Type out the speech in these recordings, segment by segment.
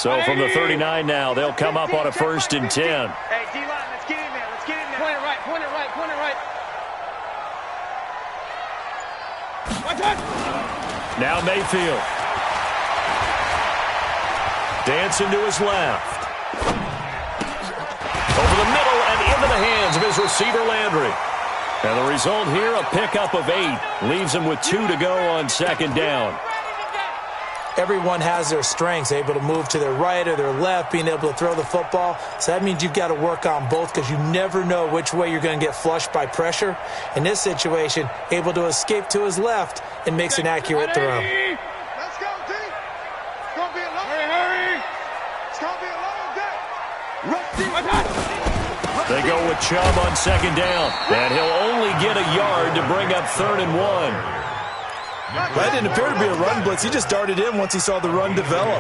So from the 39 now, they'll come up on a 1st and 10. Hey, D-line, let's get in there. Let's get in there. Point it right, point it right, point it right. Now Mayfield. Dancing to his left. Over the middle and into the hands of his receiver, Landry. And the result here, a pickup of 8. Leaves him with 2 to go on 2nd down. Everyone has their strengths, able to move to their right or their left, being able to throw the football. So that means you've got to work on both because you never know which way you're going to get flushed by pressure. In this situation, able to escape to his left and makes an accurate throw. Let's go, D. It's going to be a long day. Hurry. It's going to be a long day. They go with Chubb on 2nd down. And he'll only get a yard to bring up 3rd and 1. That didn't appear to be a run blitz. He just darted in once he saw the run develop.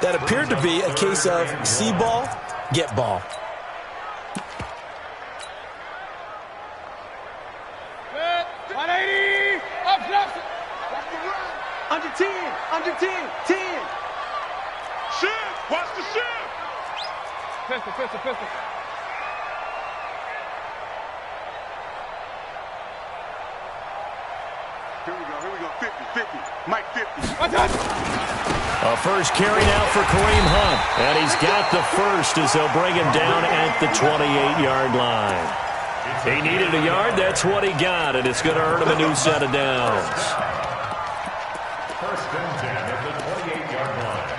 That appeared to be a case of see ball, get ball. Good. 180. Up, up. Under 10. Under 10. 10. Shift. Watch the shift. Pistol, pistol, pistol. Here we go, 50, 50, Mike 50. A first carry now for Kareem Hunt. And he's got the first as they'll bring him down at the 28-yard line. He needed a yard, that's what he got, and it's going to earn him a new set of downs. 1st and 10 at the 28-yard line.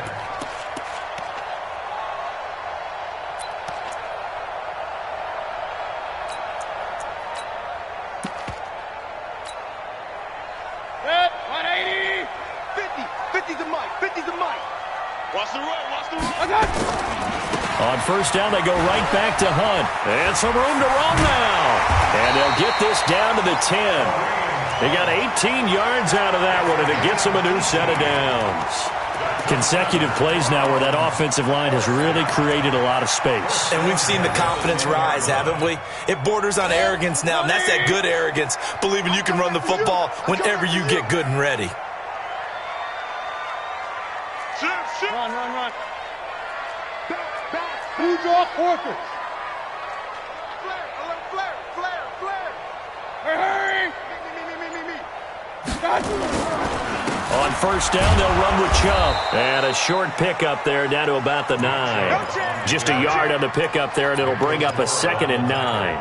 Watch the run, watch the run. On 1st down, they go right back to Hunt. And some room to run now. And they'll get this down to the 10. They got 18 yards out of that one, and it gets them a new set of downs. Consecutive plays now where that offensive line has really created a lot of space. And we've seen the confidence rise, haven't we? It borders on arrogance now, and that's that good arrogance, believing you can run the football whenever you get good and ready. Run, run, run. Back, back. New draw quarters. Flare, flare, flare, flare. Hurry, hurry. Me. On 1st down, they'll run with Chubb. And a short pickup there down to about the 9. Just a yard on the pickup there, and it'll bring up a 2nd and 9.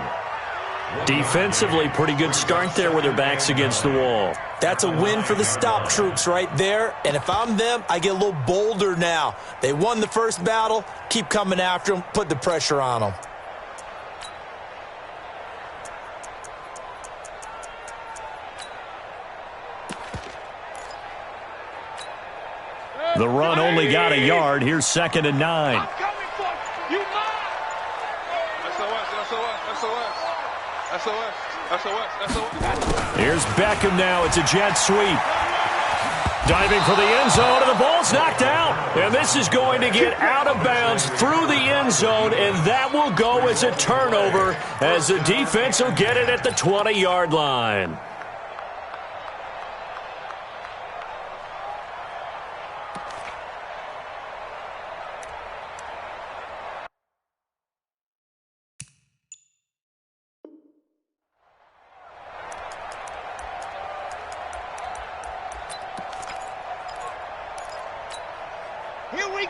Defensively, pretty good start there with their backs against the wall. That's a win for the stop troops right there. And if I'm them, I get a little bolder now. They won the first battle. Keep coming after them. Put the pressure on them. The run only got a yard. Here's 2nd and 9. Here's Beckham now. It's a jet sweep. Diving for the end zone, and the ball's knocked out. And this is going to get out of bounds through the end zone, and that will go as a turnover as the defense will get it at the 20-yard line.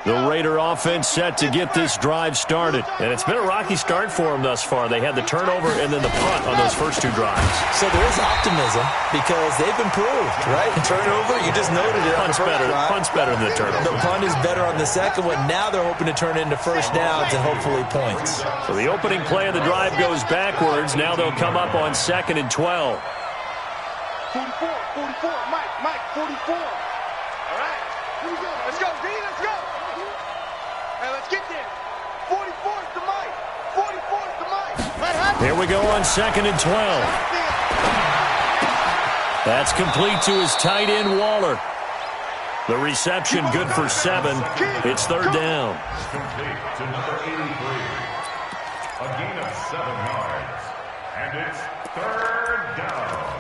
The Raider offense set to get this drive started. And it's been a rocky start for them thus far. They had the turnover and then the punt on those first 2 drives. So there is optimism because they've improved, right? Turnover, you just noted it. Punt's better than the turnover. The punt is better on the second one. Now they're hoping to turn into first downs and hopefully points. So the opening play of the drive goes backwards. Now they'll come up on 2nd and 12. 44, Mike, 44. All right, here we go. Let's go, D, let's go. Hey, let's get there. 44 is the Mike. 44 is the Mike. Here we go on 2nd and 12. That's complete to his tight end, Waller. The reception good for 7. It's 3rd down. Complete to number 83. A gain of 7 yards. And it's 3rd down.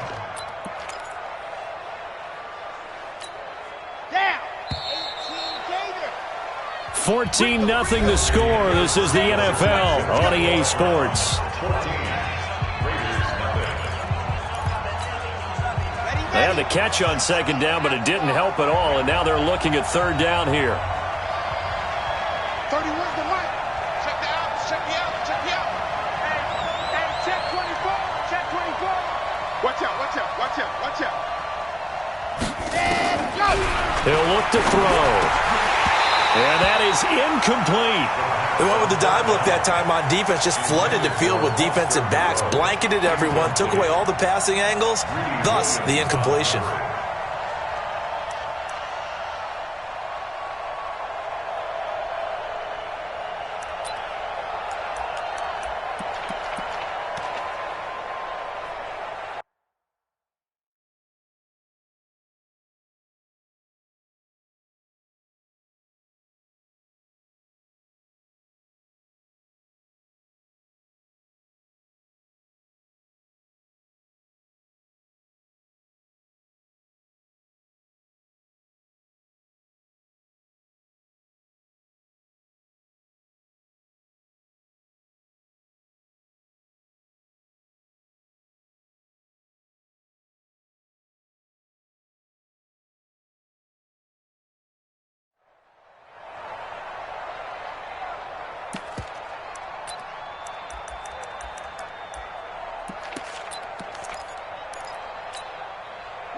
14-0 the score. This is the NFL on EA Sports. They had the catch on second down, but it didn't help at all, and now they're looking at third down here. 30, where's the mic? Check the out, check the out, check the out. Hey, check 24, check 24. Watch out, watch out, watch out, watch out. And go! He'll look to throw. And that is incomplete. They went with the dime look that time on defense, just flooded the field with defensive backs, blanketed everyone, took away all the passing angles, thus the incompletion.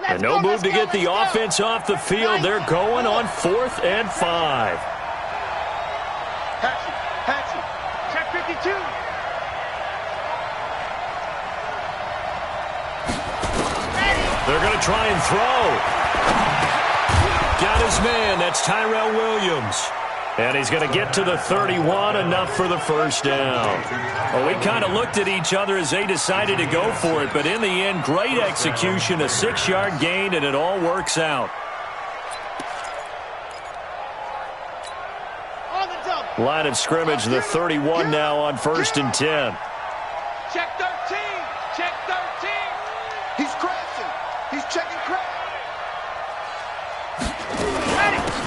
And no move to get the offense off the field. They're going on 4th and 5. Hatchie, check 52. They're going to try and throw. Got his man. That's Tyrell Williams. And he's going to get to the 31, enough for the first down. Well, we kind of looked at each other as they decided to go for it, but in the end, great execution, a 6-yard gain, and it all works out. Line of scrimmage, the 31 now on 1st and 10. Check 13, check 13. He's crashing. He's checking crash.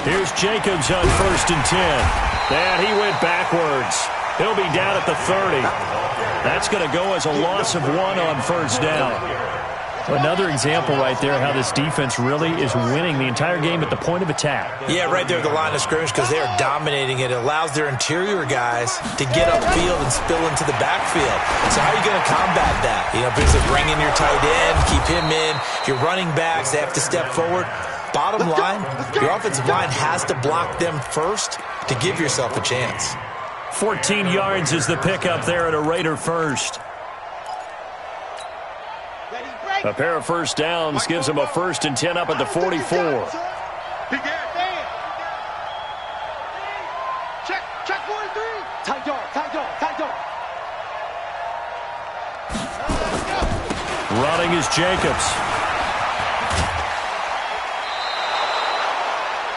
Here's Jacobs on 1st and 10. And he went backwards. He'll be down at the 30. That's going to go as a loss of 1 on 1st down. Another example right there how this defense really is winning the entire game at the point of attack. Yeah, right there at the line of scrimmage because they are dominating it. It allows their interior guys to get upfield and spill into the backfield. So how are you going to combat that? You know, because of bring in your tight end, keep him in. Your running backs, they have to step forward. Bottom line, your offensive line has to block them first to give yourself a chance. 14 yards is the pickup there at a Raider first. A pair of first downs gives them a 1st and 10 up at the 44. Check 43. Tight dog. Running is Jacobs.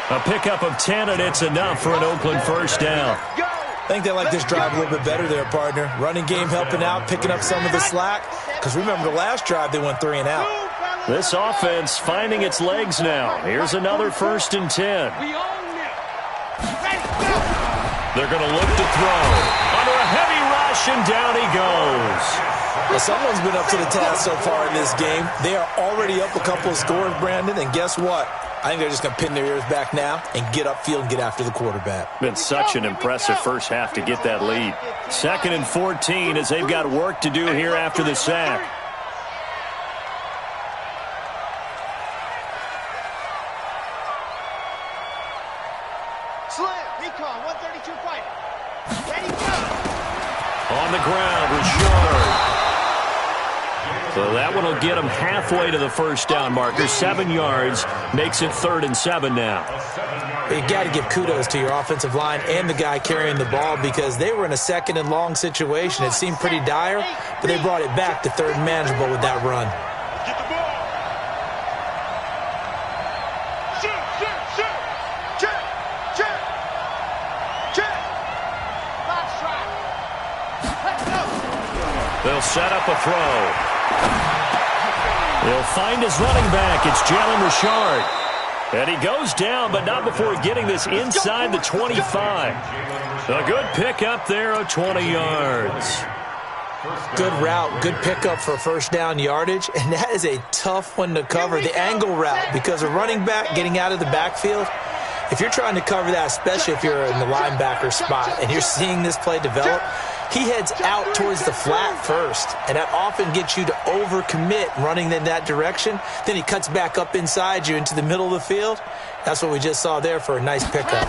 A pickup of 10, and it's enough for an Oakland first down. I think they like this drive a little bit better there, partner. Running game helping out, picking up some of the slack. Because remember, the last drive, they went 3 and out. This offense finding its legs now. Here's another 1st and 10. They're going to look to throw. Under a heavy rush, and down he goes. Well, someone's been up to the task so far in this game. They are already up a couple of scores, Brandon, and guess what? I think they're just going to pin their ears back now and get upfield and get after the quarterback. Been such an impressive first half to get that lead. 2nd and 14 as they've got work to do here after the sack. Slam, recon, 132 fighter. Ready, go. On the ground, Richard. So that one will get him halfway to the first down marker. 7 yards makes it 3rd and 7 now. You got to give kudos to your offensive line and the guy carrying the ball because they were in a 2nd and long situation. It seemed pretty dire, but they brought it back to 3rd and manageable with that run. Get the ball. Shoot. Check. Last try. Let's go. They'll set up a throw. He'll find his running back. It's Jalen Richard. And he goes down, but not before getting this inside the 25. A good pickup there of 20 yards. Good route, good pickup for first down yardage, and that is a tough one to cover, the angle route, because a running back getting out of the backfield, if you're trying to cover that, especially if you're in the linebacker spot and you're seeing this play develop, he heads out towards the flat first, and that often gets you to overcommit running in that direction. Then he cuts back up inside you into the middle of the field. That's what we just saw there for a nice pickup.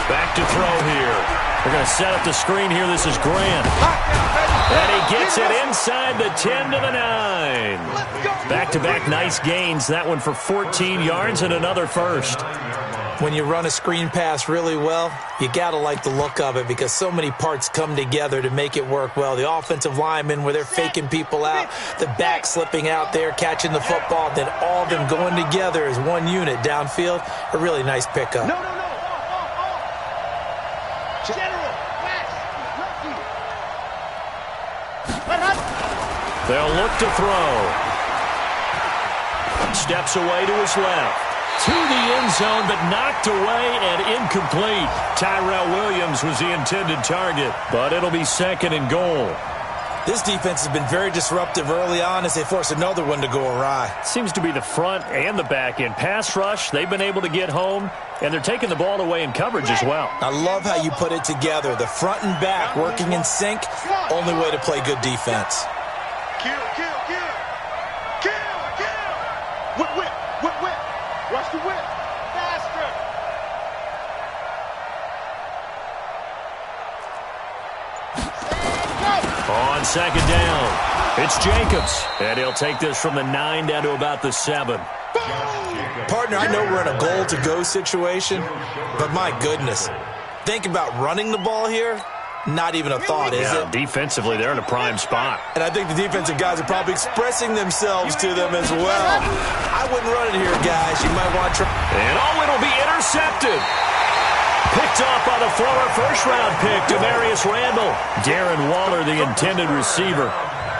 Back to throw here. They're going to set up the screen here. This is Grant. And he gets it inside the 10 to the 9. Back-to-back nice gains. That one for 14 yards and another first. When you run a screen pass really well, you got to like the look of it because so many parts come together to make it work well. The offensive linemen where they're faking people out, the back slipping out there, catching the football, then all of them going together as one unit downfield. A really nice pickup. They'll look to throw. Steps away to his left. To the end zone, but knocked away and incomplete. Tyrell Williams was the intended target, but it'll be second and goal. This defense has been very disruptive early on as they force another one to go awry. Seems to be the front and the back end. Pass rush, they've been able to get home, and they're taking the ball away in coverage as well. I love how you put it together. The front and back working in sync, only way to play good defense. Kill. Whip. Rush the whip. Faster. On second down, it's Jacobs. And he'll take this from the 9 down to about the 7. Partner, I know we're in a goal-to-go situation, but my goodness, think about running the ball here. Not even a thought, is it? Defensively, they're in a prime spot. And I think the defensive guys are probably expressing themselves to them as well. I wouldn't run it here, guys. You might want to try. And it'll be intercepted. Picked off by the former first-round pick, Demarius Randall. Darren Waller, the intended receiver.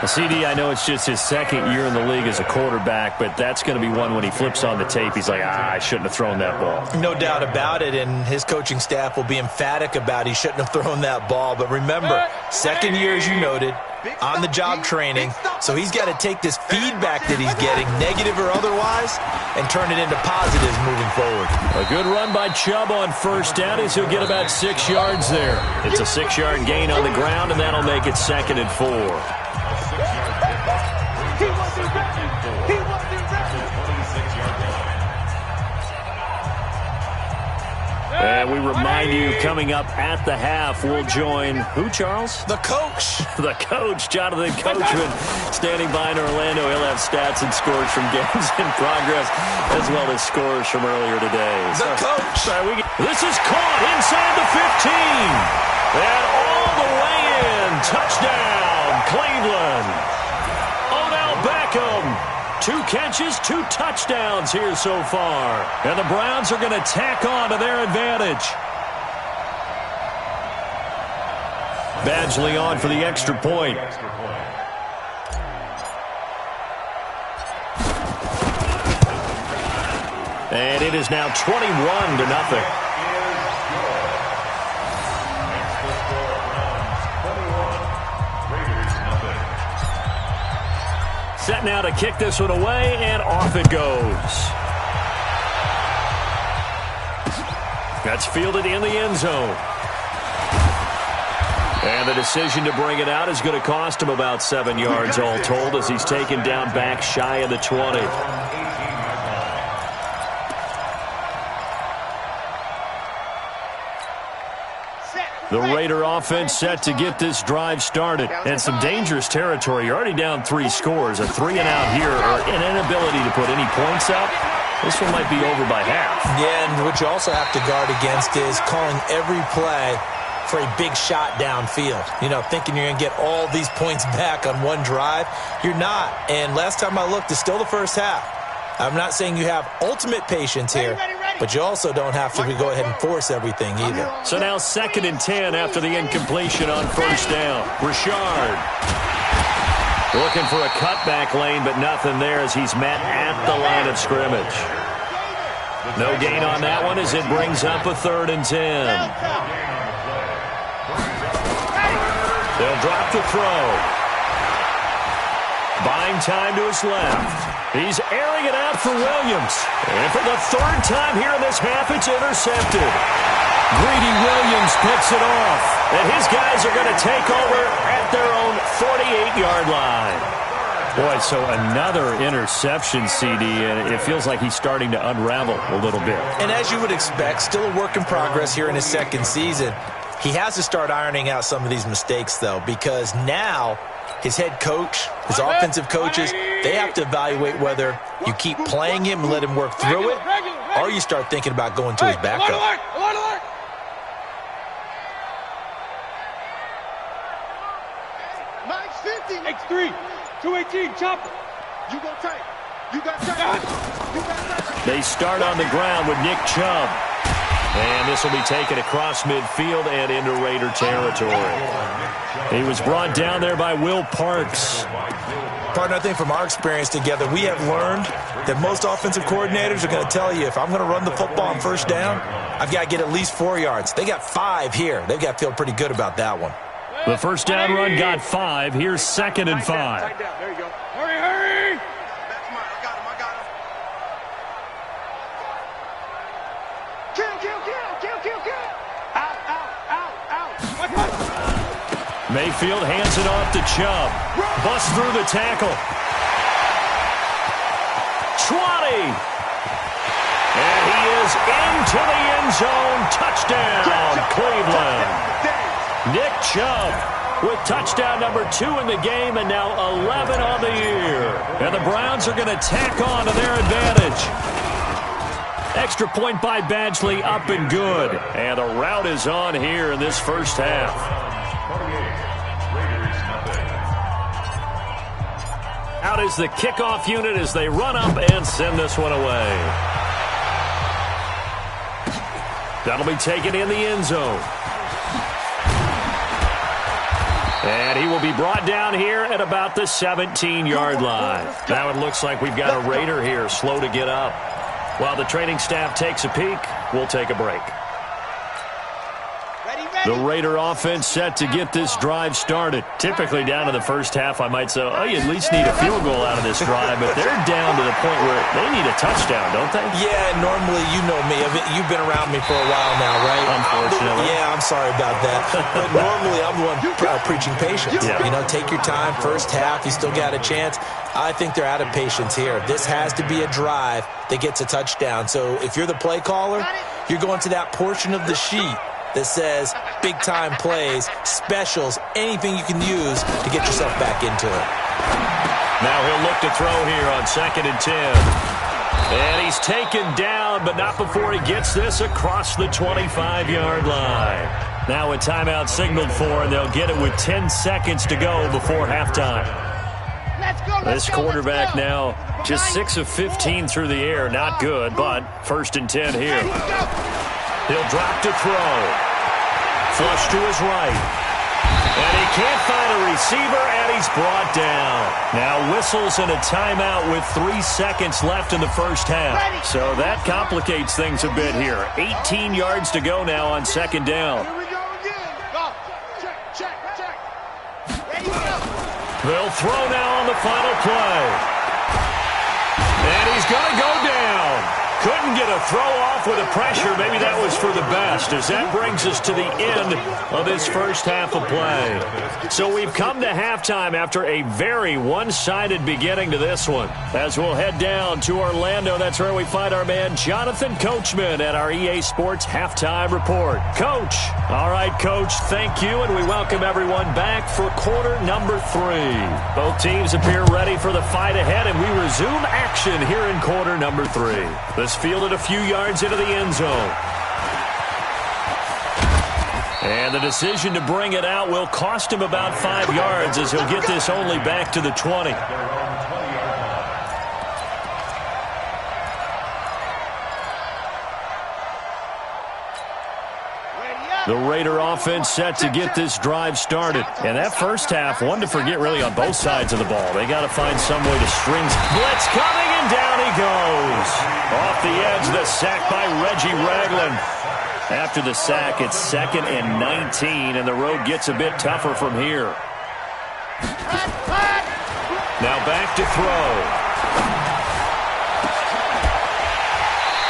The CD, I know it's just his second year in the league as a quarterback, but that's going to be one when he flips on the tape. He's like, I shouldn't have thrown that ball. No doubt about it, and his coaching staff will be emphatic about he shouldn't have thrown that ball. But remember, second year, as you noted, on-the-job training, so he's got to take this feedback that he's getting, negative or otherwise, and turn it into positives moving forward. A good run by Chubb on first down as he'll get about 6 yards there. It's a 6-yard gain on the ground, and that'll make it 2nd and 4. And we remind you, coming up at the half, we'll join who, Charles? The coach. The coach, Jonathan Coachman, standing by in Orlando. He'll have stats and scores from games in progress, as well as scores from earlier today. The coach. This is caught inside the 15. And all the way in. Touchdown, Cleveland. Odell Beckham. 2 catches, 2 touchdowns here so far. And the Browns are going to tack on to their advantage. Badgley on for the extra point. And it is now 21-0. Set now to kick this one away, and off it goes. That's fielded in the end zone. And the decision to bring it out is going to cost him about 7 yards all told as he's taken down back shy of the 20. The Raider offense set to get this drive started. And some dangerous territory. You're already down 3 scores. A 3-and-out here, or an inability to put any points up. This one might be over by half. Yeah, and what you also have to guard against is calling every play for a big shot downfield. You know, thinking you're going to get all these points back on one drive. You're not. And last time I looked, it's still the first half. I'm not saying you have ultimate patience here, but you also don't have to go ahead and force everything either. So now 2nd and 10 after the incompletion on first down. Richard looking for a cutback lane, but nothing there as he's met at the line of scrimmage. No gain on that one as it brings up a 3rd and 10. They'll drop the throw. Buying time to his left. He's airing it out for Williams. And for the 3rd time here in this half, it's intercepted. Greedy Williams picks it off. And his guys are going to take over at their own 48-yard line. Boy, so another interception, CD, and it feels like he's starting to unravel a little bit. And as you would expect, still a work in progress here in his 2nd season. He has to start ironing out some of these mistakes, though, because now his head coach, his offensive coaches, they have to evaluate whether you keep playing him and let him work through it, or you start thinking about going to his backup. X3, 218, chopper. You go tight. You got tight. You got tight. They start on the ground with Nick Chubb. And this will be taken across midfield and into Raider territory. He was brought down there by Will Parks. Partner, I think from our experience together, we have learned that most offensive coordinators are going to tell you, if I'm going to run the football on 1st down, I've got to get at least 4 yards. They got 5 here. They've got to feel pretty good about that one. The 1st down run got 5. Here's 2nd and 5. There you go. Hurry! That's mine. I got him. Kill. Out. Mayfield hands it off to Chubb. Busts through the tackle. 20. And he is into the end zone. Touchdown, Cleveland. Nick Chubb with touchdown number 2 in the game and now 11 on the year. And the Browns are going to tack on to their advantage. Extra point by Badgley, up and good. And the route is on here in this 1st half. Out is the kickoff unit as they run up and send this one away. That'll be taken in the end zone. And he will be brought down here at about the 17-yard line. Now it looks like we've got a Raider here, slow to get up. While the training staff takes a peek, we'll take a break. The Raider offense set to get this drive started. Typically down to the 1st half, I might say, oh, you at least need a field goal out of this drive, but they're down to the point where they need a touchdown, don't they? Yeah, normally, you know me. You've been around me for a while now, right? Unfortunately. Yeah, I'm sorry about that. But normally, I'm the one preaching patience. Yeah. You know, take your time. 1st half, you still got a chance. I think they're out of patience here. This has to be a drive that gets a touchdown. So if you're the play caller, you're going to that portion of the sheet that says big-time plays, specials, anything you can use to get yourself back into it. Now he'll look to throw here on 2nd and 10. And he's taken down, but not before he gets this across the 25-yard line. Now a timeout signaled for, and they'll get it with 10 seconds to go before halftime. This quarterback now just 6 of 15 through the air. Not good, but 1st and 10 here. He'll drop to throw. Flush to his right. And he can't find a receiver, and he's brought down. Now whistles and a timeout with 3 seconds left in the 1st half. So that complicates things a bit here. 18 yards to go now on 2nd down. Here we go again. Go. Check. Ready, go. They'll throw now on the final play. And he's going to go down. Couldn't get a throw off with the pressure. Maybe that was for the best, as that brings us to the end of this 1st half of play. So we've come to halftime after a very one-sided beginning to this one. As we'll head down to Orlando, that's where we find our man Jonathan Coachman at our EA Sports Halftime Report. Coach. All right, Coach, thank you, and we welcome everyone back for quarter number 3. Both teams appear ready for the fight ahead, and we resume action here in quarter number 3. This fielded a few yards into the end zone. And the decision to bring it out will cost him about 5 yards, as he'll get this only back to the 20. The Raider offense set to get this drive started. And that 1st half, one to forget really on both sides of the ball. They got to find some way to string. Blitz coming, and down he goes. Off the edge, the sacked by Reggie Ragland. After the sack, it's 2nd and 19, and the road gets a bit tougher from here. Now back to throw.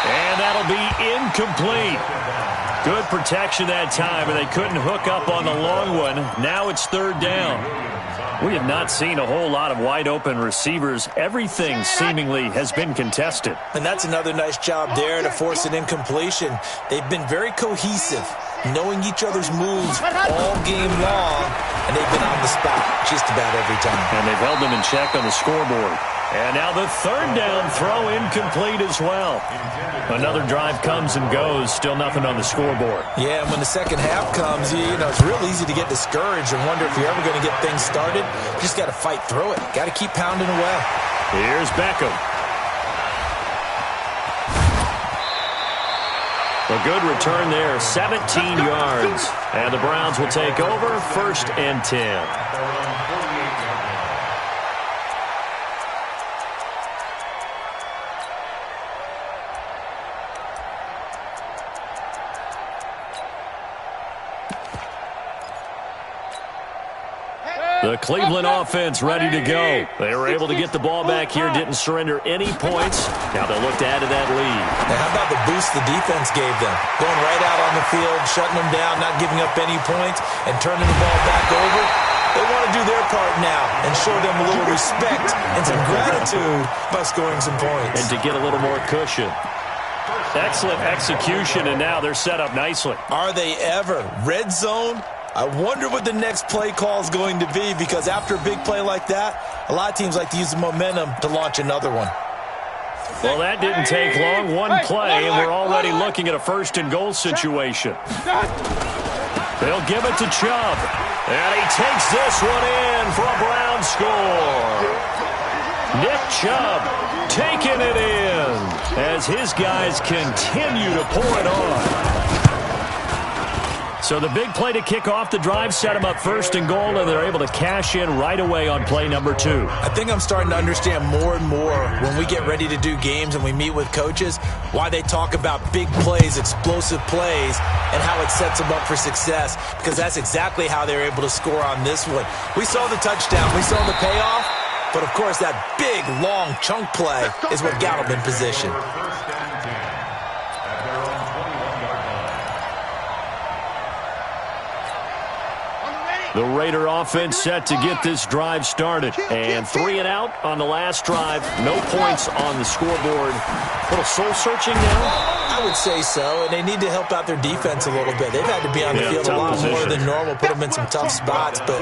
And that'll be incomplete. Good protection that time, and they couldn't hook up on the long one. Now it's 3rd down. We have not seen a whole lot of wide-open receivers. Everything seemingly has been contested. And that's another nice job there to force an incompletion. They've been very cohesive, knowing each other's moves all game long, and they've been on the spot just about every time. And they've held them in check on the scoreboard. And now the 3rd down throw incomplete as well. Another drive comes and goes, still nothing on the scoreboard. Yeah, and when the second half comes, you know, it's real easy to get discouraged and wonder if you're ever going to get things started. You just got to fight through it. Got to keep pounding away. Here's Beckham. A good return there, 17 yards. And the Browns will take over, 1st and 10. The Cleveland offense ready to go. They were able to get the ball back here, didn't surrender any points. Now they'll look to add to that lead. Now, how about the boost the defense gave them? Going right out on the field, shutting them down, not giving up any points, and turning the ball back over. They want to do their part now and show them a little respect and some gratitude by scoring some points. And to get a little more cushion. Excellent execution, and now they're set up nicely. Are they ever? Red zone? I wonder what the next play call is going to be, because after a big play like that, a lot of teams like to use the momentum to launch another one. Well, that didn't take long. One play, and we're already looking at a 1st and goal situation. They'll give it to Chubb. And he takes this one in for a Brown score. Nick Chubb taking it in as his guys continue to pour it on. So the big play to kick off the drive set them up 1st and goal, and they're able to cash in right away on play number 2. I think I'm starting to understand more and more when we get ready to do games and we meet with coaches why they talk about big plays, explosive plays, and how it sets them up for success, because that's exactly how they're able to score on this one. We saw the touchdown. We saw the payoff. But, of course, that big, long chunk play is what got them in position. The Raider offense set to get this drive started. And 3 and out on the last drive. No points on the scoreboard. A little soul-searching now? I would say so, and they need to help out their defense a little bit. They've had to be on the field a lot more than normal, put them in some tough spots. But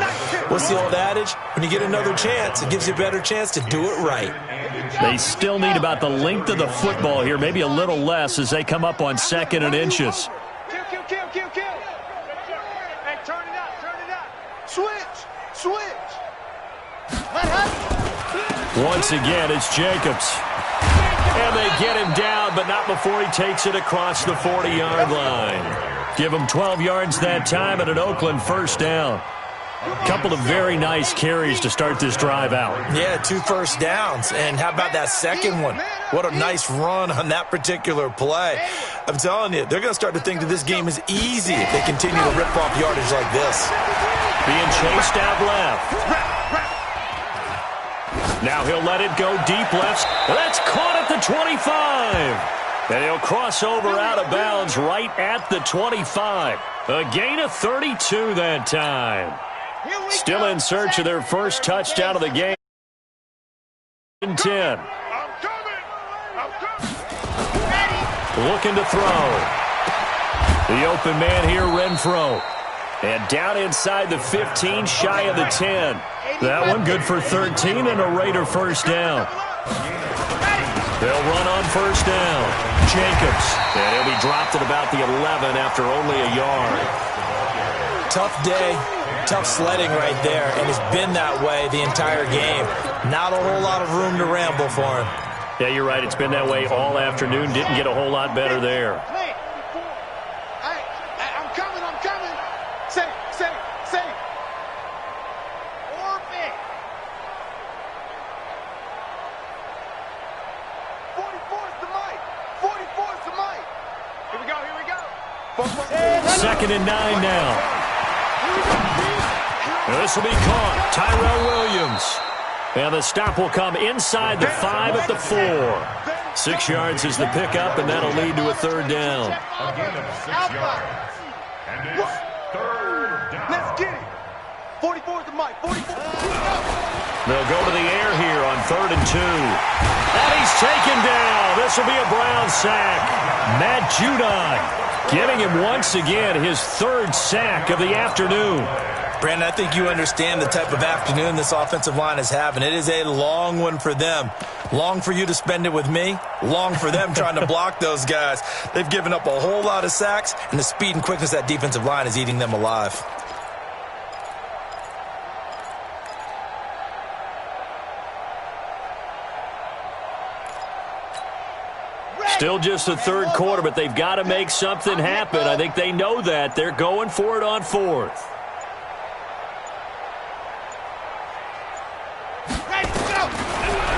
what's the old adage? When you get another chance, it gives you a better chance to do it right. They still need about the length of the football here, maybe a little less as they come up on 2nd and inches. Kill. Hey, turn it up. Switch. Once again, it's Jacobs. And they get him down, but not before he takes it across the 40-yard line. Give him 12 yards that time and an Oakland 1st down. Couple of very nice carries to start this drive out. Yeah, 2 first downs. And how about that second one? What a nice run on that particular play. I'm telling you, they're going to start to think that this game is easy if they continue to rip off yardage like this. Being chased out left. Now he'll let it go deep left. That's caught at the 25. And he'll cross over out of bounds right at the 25. A gain of 32 that time. Still in search of their first touchdown of the game. 10. Looking to throw. The open man here, Renfro. And down inside the 15, shy of the 10. That one good for 13 and a Raider 1st down. They'll run on 1st down. Jacobs. And he'll be dropped at about the 11 after only a yard. Tough day. Tough sledding right there, and it's been that way the entire game. Not a whole lot of room to ramble for him. Yeah, you're right. It's been that way all afternoon. Didn't get a whole lot better there. I'm coming. Say. Orbit. 44's the mic. 2nd and 9 now. This will be caught. Tyrell Williams. And the stop will come inside the 5 at the 4. 6 yards is the pickup, and that'll lead to a 3rd down. A gain of 6 yards. And it's 3rd down. Let's get it. 44 is the mic. 44. They'll go to the air here on 3rd and 2. And he's taken down. This will be a Brown sack. Matt Judon giving him once again his 3rd sack of the afternoon. Brandon, I think you understand the type of afternoon this offensive line is having. It is a long one for them. Long for you to spend it with me. Long for them trying to block those guys. They've given up a whole lot of sacks, and the speed and quickness of that defensive line is eating them alive. Still just the 3rd quarter, but they've got to make something happen. I think they know that. They're going for it on 4th.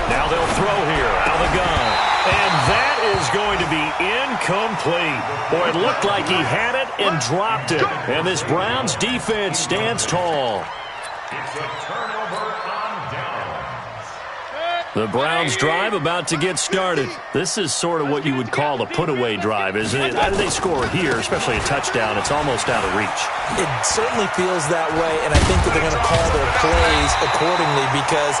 Now they'll throw here out of the gun. And that is going to be incomplete. Boy, it looked like he had it and dropped it. And this Browns defense stands tall. It's a turnover on downs. The Browns drive about to get started. This is sort of what you would call a put-away drive, isn't it? How do they score here, especially a touchdown? It's almost out of reach. It certainly feels that way, and I think that they're going to call their plays accordingly because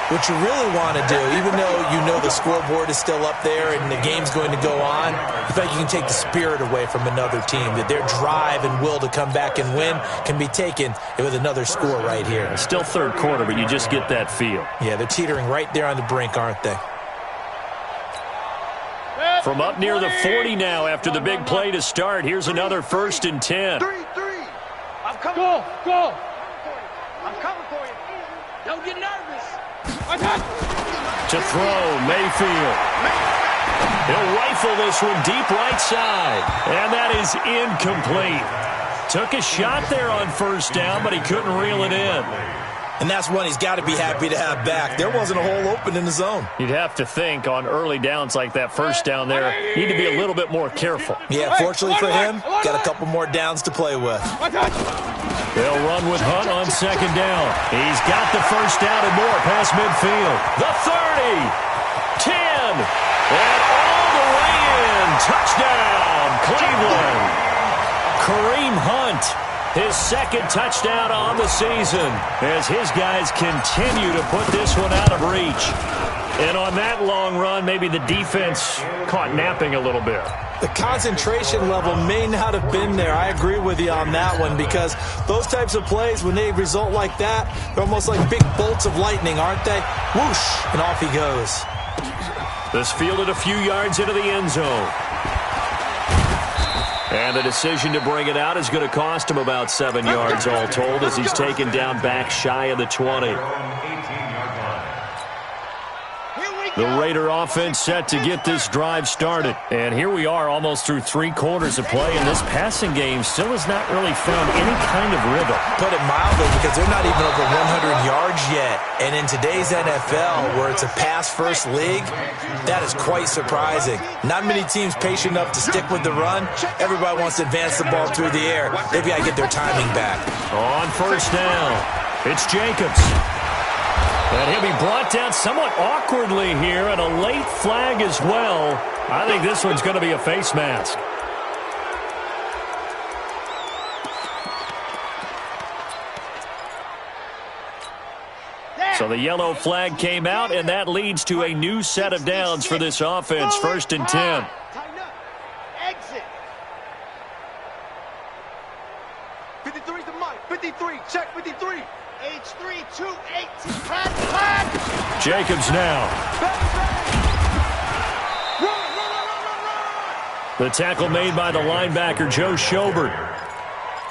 what you really want to do, even though you know the scoreboard is still up there and the game's going to go on, you feel like you can take the spirit away from another team, that their drive and will to come back and win can be taken with another score right here. Still 3rd quarter, but you just get that feel. Yeah, they're teetering right there on the brink, aren't they? From up near the 40 now after the big play to start, here's another 1st and 10. 3. I'm coming. Go. I'm coming for you. Don't get nervous. To throw, Mayfield. He'll rifle this one deep right side. And that is incomplete. Took a shot there on 1st down, but he couldn't reel it in. And that's one he's got to be happy to have back. There wasn't a hole open in the zone. You'd have to think on early downs like that 1st down there, need to be a little bit more careful. Yeah, fortunately for him, got a couple more downs to play with. They'll run with Hunt on 2nd down. He's got the 1st down and more past midfield. The 30, 10, and all the way in. Touchdown, Cleveland. Kareem Hunt, his 2nd touchdown on the season as his guys continue to put this one out of reach. And on that long run, maybe the defense caught napping a little bit. The concentration level may not have been there. I agree with you on that one because those types of plays, when they result like that, they're almost like big bolts of lightning, aren't they? Whoosh, and off he goes. This fielded a few yards into the end zone. And the decision to bring it out is going to cost him about 7 yards all told as he's taken down back shy of the 20. The Raider offense set to get this drive started. And here we are almost through 3 quarters of play, and this passing game still has not really found any kind of rhythm. Put it mildly, because they're not even over 100 yards yet. And in today's NFL, where it's a pass-first league, that is quite surprising. Not many teams patient enough to stick with the run. Everybody wants to advance the ball through the air. They've got to get their timing back. On 1st down, it's Jacobs. And he'll be brought down somewhat awkwardly here, and a late flag as well. I think this one's going to be a face mask. So the yellow flag came out, and that leads to a new set of downs for this offense. 1st and 10. Tighten up. Exit. 53's the mic. 53. Check 53. H3, 218. Flag. Jacobs now. The tackle made by the linebacker, Joe Schobert.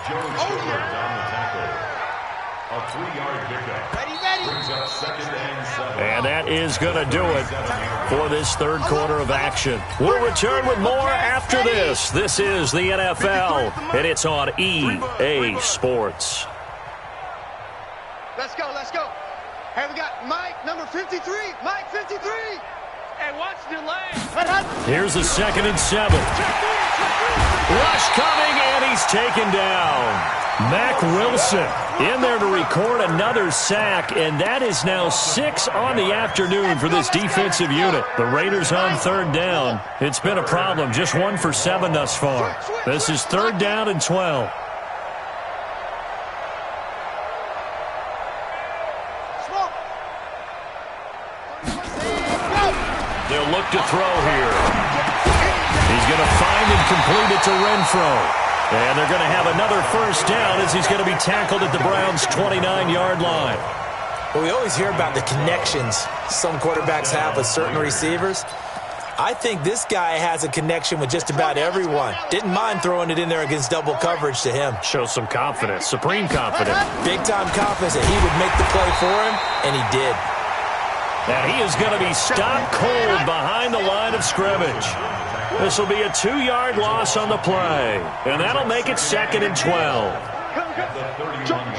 Joe Schobert on the tackle. A 3-yard pickup. Brings up 2nd and 7. And that is going to do it for this 3rd quarter of action. We'll return with more after this. This is the NFL, and it's on EA Sports. Let's go, let's go. Hey, we got Mike, number 53. Mike, 53. Hey, watch the lane. Here's a 2nd and 7. Rush coming, and he's taken down. Mack Wilson in there to record another sack, and that is now 6 on the afternoon for this defensive unit. The Raiders on 3rd down. It's been a problem. Just 1 for 7 thus far. This is 3rd down and 12. They'll look to throw here. He's going to find and complete it to Renfro. And they're going to have another 1st down as he's going to be tackled at the Browns' 29-yard line. Well, we always hear about the connections some quarterbacks have with certain receivers. I think this guy has a connection with just about everyone. Didn't mind throwing it in there against double coverage to him. Shows some confidence, supreme confidence. Big-time confidence that he would make the play for him, and he did. And he is going to be stopped cold behind the line of scrimmage. This will be a 2-yard loss on the play. And that'll make it 2nd and 12. Joker.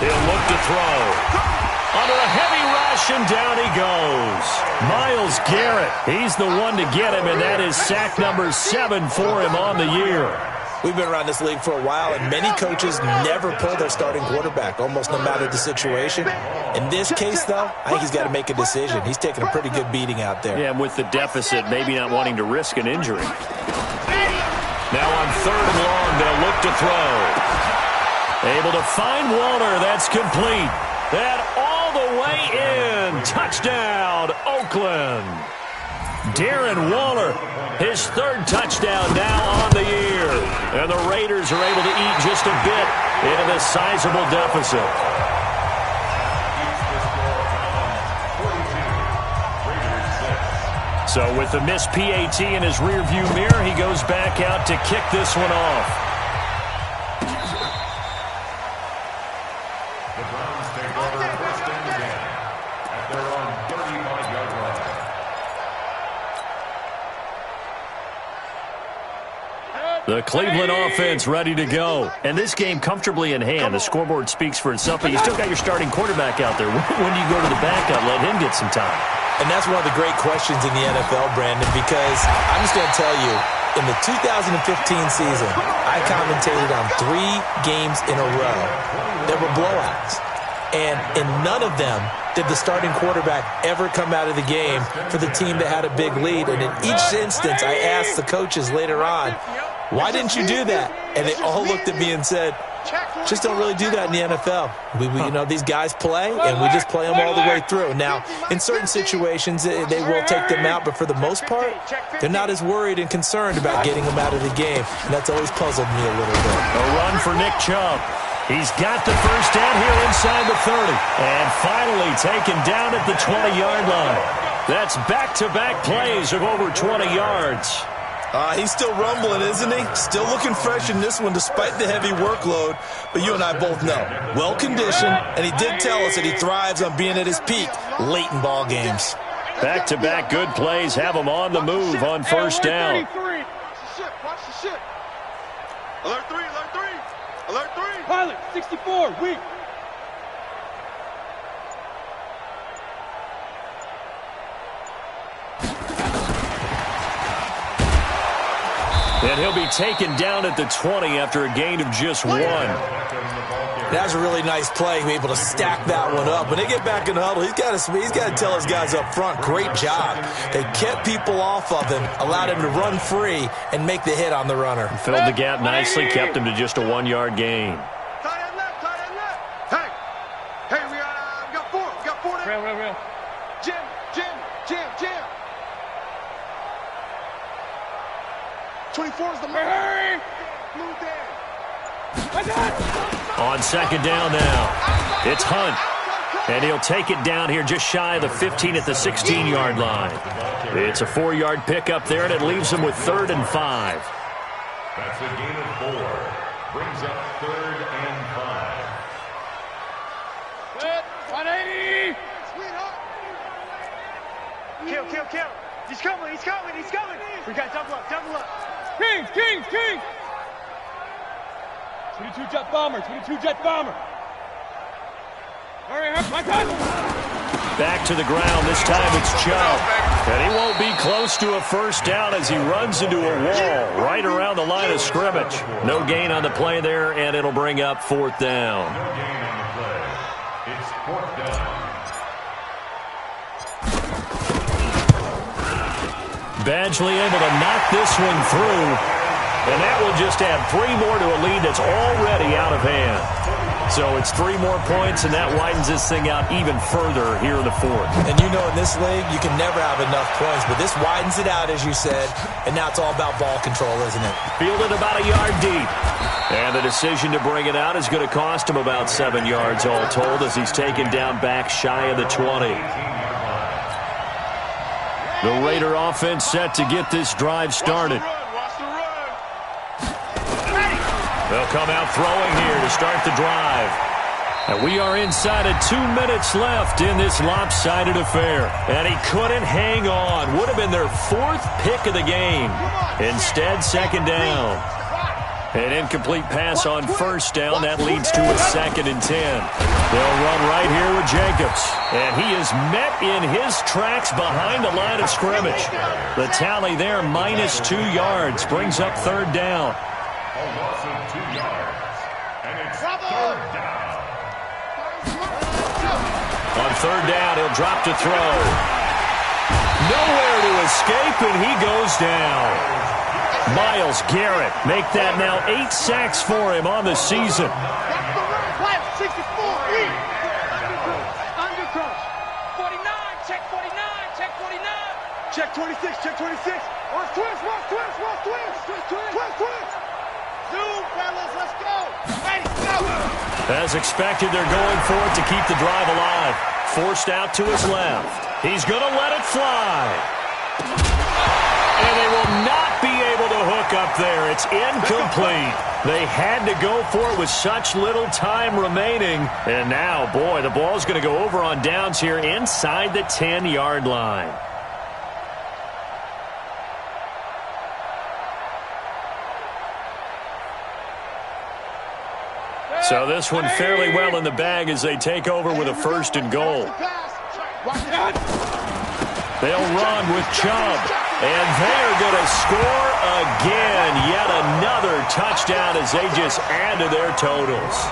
He'll look to throw. Under a heavy rush, and down he goes. Myles Garrett, he's the one to get him, and that is sack number 7 for him on the year. We've been around this league for a while, and many coaches never pull their starting quarterback, almost no matter the situation. In this case, though, I think he's got to make a decision. He's taking a pretty good beating out there. Yeah, and with the deficit, maybe not wanting to risk an injury. Now on 3rd and long, they'll look to throw. Able to find Waller. That's complete. That all the way in. Touchdown, Oakland. Darren Waller, his 3rd touchdown now on the year. And the Raiders are able to eat just a bit into this sizable deficit. So with the missed PAT in his rearview mirror, he goes back out to kick this one off. The Cleveland offense ready to go. And this game comfortably in hand. The scoreboard speaks for itself, but you still got your starting quarterback out there. When do you go to the backup, let him get some time? And that's one of the great questions in the NFL, Brandon, because I'm just going to tell you, in the 2015 season, I commentated on 3 games in a row that were blowouts. And in none of them did the starting quarterback ever come out of the game for the team that had a big lead. And in each instance, I asked the coaches later on, why didn't you do that? And they all looked at me and said, just don't really do that in the NFL. You know, these guys play, and we just play them all the way through. Now, in certain situations, they will take them out, but for the most part, they're not as worried and concerned about getting them out of the game. And that's always puzzled me a little bit. A run for Nick Chubb. He's got the 1st down here inside the 30. And finally taken down at the 20-yard line. That's back-to-back plays of over 20 yards. He's still rumbling, isn't he? Still looking fresh in this one despite the heavy workload. But you and I both know, well-conditioned, and he did tell us that he thrives on being at his peak late in ball games. Back-to-back good plays have him on the move on 1st down. Watch the shit. Alert 3, alert 3. Alert 3. Pilot, 64, weak. And he'll be taken down at the 20 after a gain of just 1. That was a really nice play, able to stack that one up. When they get back in the huddle, he's got to tell his guys up front, great job. They kept people off of him, allowed him to run free and make the hit on the runner. Filled the gap nicely, kept him to just a 1-yard gain. Tight end left, tight end left. Hey, we got 4. We got 4 there. Real. Jim. 24 is the mark. Hurry! Move down. On 2nd down now, it's Hunt. And he'll take it down here just shy of the 15 at the 16-yard line. It's a 4-yard pickup there, and it leaves him with 3rd and 5. That's a gain of 4. Brings up 3rd and 5. Good. 180. Kill. He's coming. We got double up. King. 22 jet bomber, 22 jet bomber. All right, my time. Back to the ground. This time it's Chubb. And he won't be close to a first down as he runs into a wall right around the line of scrimmage. No gain on the play there, and it'll bring up fourth down. No gain on the play. It's fourth down. Badgley able to knock this one through. And that will just add 3 more to a lead that's already out of hand. So it's 3 more points, and that widens this thing out even further here in the fourth. And you know in this league, you can never have enough points, but this widens it out, as you said, and now it's all about ball control, isn't it? Fielded about a yard deep. And the decision to bring it out is going to cost him about 7 yards all told as he's taken down back shy of the 20. The Raider offense set to get this drive started. They'll come out throwing here to start the drive. And we are inside of 2 minutes left in this lopsided affair. And he couldn't hang on. Would have been their 4th pick of the game. Instead, second down. An incomplete pass on first down. That leads to a 2nd and 10. They'll run right here with Jacobs. And he is met in his tracks behind the line of scrimmage. The tally there, -2 yards. Brings up third down. A loss of 2 yards. And it's third down. On third down, he'll drop to throw. Nowhere to escape, and he goes down. Myles Garrett make that now 8 sacks for him on the season. That's the run play. 64. Undercross. 49. Check 49. Check 49. Check 26. Check 26. Watch twist. Watch twist. Watch twist. Twist. Twist. Twist. Zoom, fellas. Let's go. Ready, go. As expected, they're going for it to keep the drive alive. Forced out to his left. He's going to let it fly. And they will not be able to hook up there. It's incomplete. They had to go for it with such little time remaining. And now, boy, the ball's going to go over on downs here inside the 10-yard line. So this one fairly well in the bag as they take over with a 1st and goal. They'll run with Chubb. And they're going to score again. Yet another touchdown as they just add to their totals.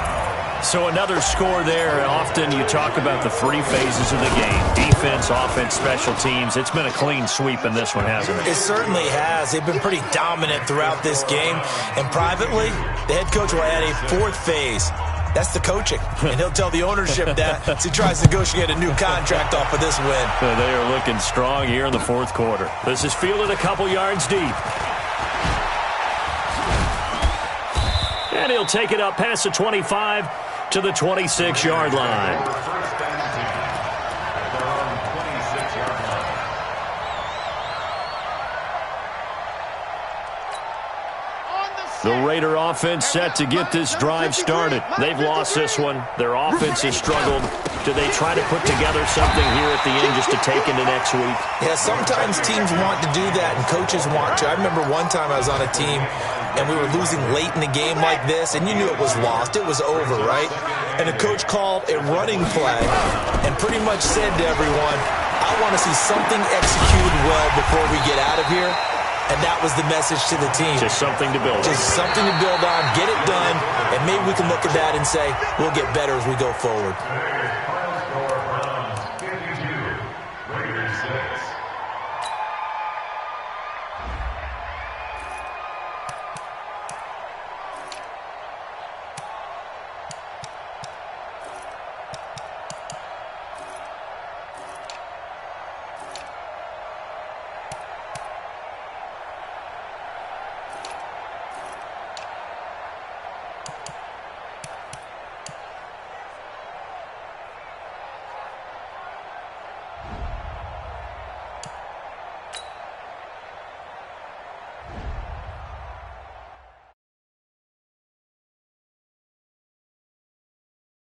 So another score there. Often you talk about the 3 phases of the game. Defense, offense, special teams. It's been a clean sweep in this one, hasn't it? It certainly has. They've been pretty dominant throughout this game. And privately, the head coach will add a 4th phase. That's the coaching. And he'll tell the ownership that as he tries to negotiate a new contract off of this win. They are looking strong here in the 4th quarter. This is fielded a couple yards deep. And he'll take it up past the 25 to the 26-yard line. First down and 10. At their own 26-yard line. The Raider offense set to get this drive started. They've lost this one. Their offense has struggled. Do they try to put together something here at the end just to take into next week? Yeah, sometimes teams want to do that and coaches want to. I remember one time I was on a team and we were losing late in the game like this, and you knew it was lost. It was over, right? And the coach called a running play and pretty much said to everyone, I want to see something executed well before we get out of here. And that was the message to the team. Just something to build on. Just something to build on, get it done, and maybe we can look at that and say, we'll get better as we go forward. Final score,